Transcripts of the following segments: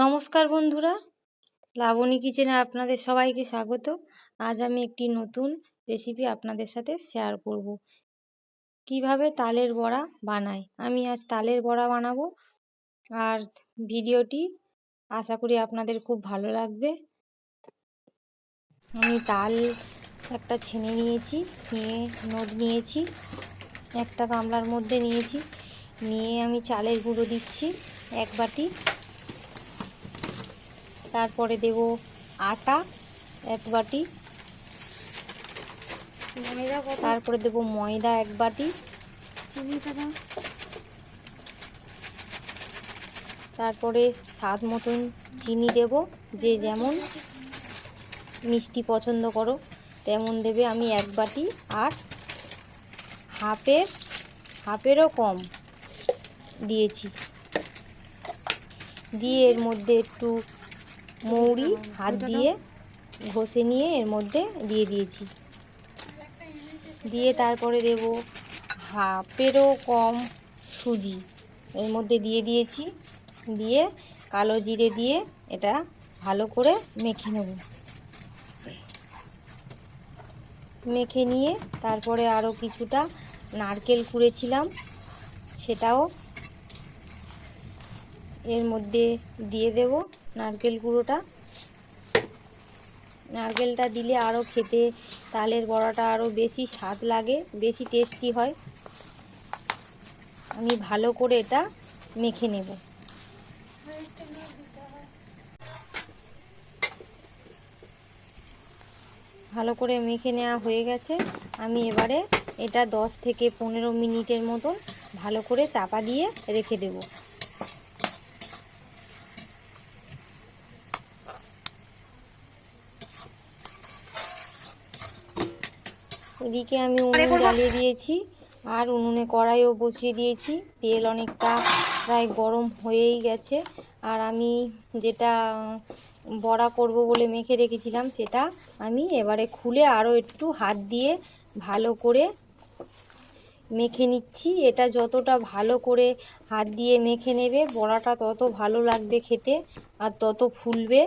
নমস্কার বন্ধুরা, লাবণী কিচেনে আপনাদের সবাইকে স্বাগত। আজ আমি একটি নতুন রেসিপি আপনাদের সাথে শেয়ার করব। কিভাবে তালের বড়া বানাই। আমি আজ তালের বড়া বানাবো, আর ভিডিওটি আশা করি আপনাদের খুব ভালো লাগবে। আমি তাল একটা ছেনে নিয়েছি, নিয়ে নদ নিয়েছি, একটা গামলার মধ্যে নিয়েছি, নিয়ে আমি চালের গুঁড়ো দিচ্ছি 1 বাটি। তারপরে দেব আটা 1 বাটি, তারপরে দেব ময়দা 1 বাটি, তারপরে স্বাদ মতন চিনি দেব। যে যেমন মিষ্টি পছন্দ করো তেমন দেবে। আমি 1 বাটি আর হাফেরও কম দিয়েছি। দিয়ে এর মধ্যে একটু মৌরি হাত দিয়ে ঘষে নিয়ে এর মধ্যে দিয়ে দিয়েছি। দিয়ে তারপরে দেব হাফেরও কম সুজি এর মধ্যে দিয়ে দিয়েছি। দিয়ে কালো জিরে দিয়ে এটা ভালো করে মেখে নেব। মেখে নিয়ে তারপরে আরও কিছুটা নারকেল কুড়েছিলাম, সেটাও এর মধ্যে দিয়ে দেব। নারকেল গুঁড়োটা, নারকেলটা দিলে আরও খেতে তালের বড়াটা আরও বেশি স্বাদ লাগে, বেশি টেস্টি হয়। আমি ভালো করে এটা মেখে নেব। ভালো করে মেখে নেওয়া হয়ে গেছে। আমি এবারে এটা 10 থেকে 15 মিনিটের মতন ভালো করে চাপা দিয়ে রেখে দেব। এদিকে আমি উনুন জ্বালিয়ে দিয়েছি, আর উনুনে কড়াইও বসিয়ে দিয়েছি। তেল অনেকটা প্রায় গরম হয়েই গেছে। আর আমি যেটা বড়া করব বলে মেখে রেখেছিলাম সেটা আমি এবারে খুলে আরও একটু হাত দিয়ে ভালো করে মেখে নিচ্ছি। এটা যতটা ভালো করে হাত দিয়ে মেখে নেবে বড়াটা তত ভালো লাগবে খেতে, আর তত ফুলবে।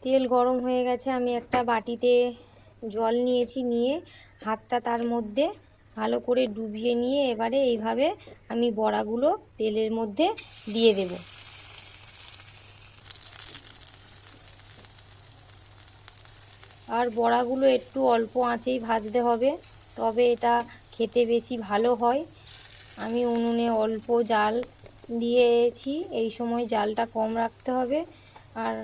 তেল গরম হয়ে গেছে। আমি একটা বাটিতে জল নিয়েছি, নিয়ে হাতটা তার মধ্যে ভালো করে ডুবিয়ে নিয়ে এবারে এইভাবে আমি বড়াগুলো তেলের মধ্যে দিয়ে দেব। আর বড়াগুলো একটু অল্প আঁচেই ভাজতে হবে, তবে এটা খেতে বেশি ভালো হয়। আমি উনুনে অল্প জাল দিয়েছি, এই সময় জালটা কম রাখতে হবে। আর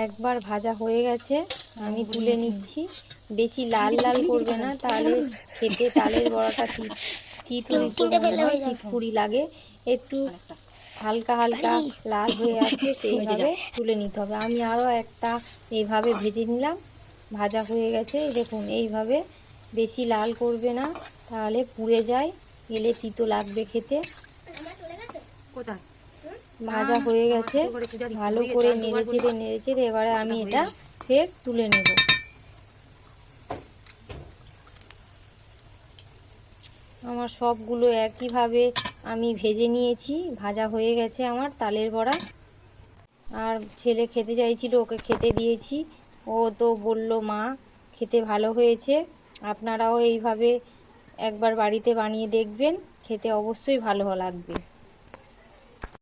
একবার ভাজা হয়ে গেছে, আমি তুলে নিচ্ছি। বেশি লাল লাল করবে না, তাহলে খেতে তালের বড়াটা তিতকুড়ি লাগে। একটু হালকা হালকা লাল হয়ে আসলে সেইভাবে তুলে নিতে হবে। আমি আরও একটা এইভাবে ভেজে নিলাম, ভাজা হয়ে গেছে। দেখুন এইভাবে বেশি লাল করবে না, তাহলে পুড়ে যায়, গেলে তিতো লাগবে খেতে। ভাজা হয়ে গেছে, ভালো করে নেড়েচেড়ে এবারে আমি এটা ফের তুলে নেব। আমার সবগুলো একইভাবে আমি ভেজে নিয়েছি, ভাজা হয়ে গেছে আমার তালের বড়া। আর ছেলে খেতে চাইছিল, ওকে খেতে দিয়েছি। ও তো বলল মা খেতে ভালো হয়েছে। আপনারাও এইভাবে একবার বাড়িতে বানিয়ে দেখবেন, খেতে অবশ্যই ভালো লাগবে।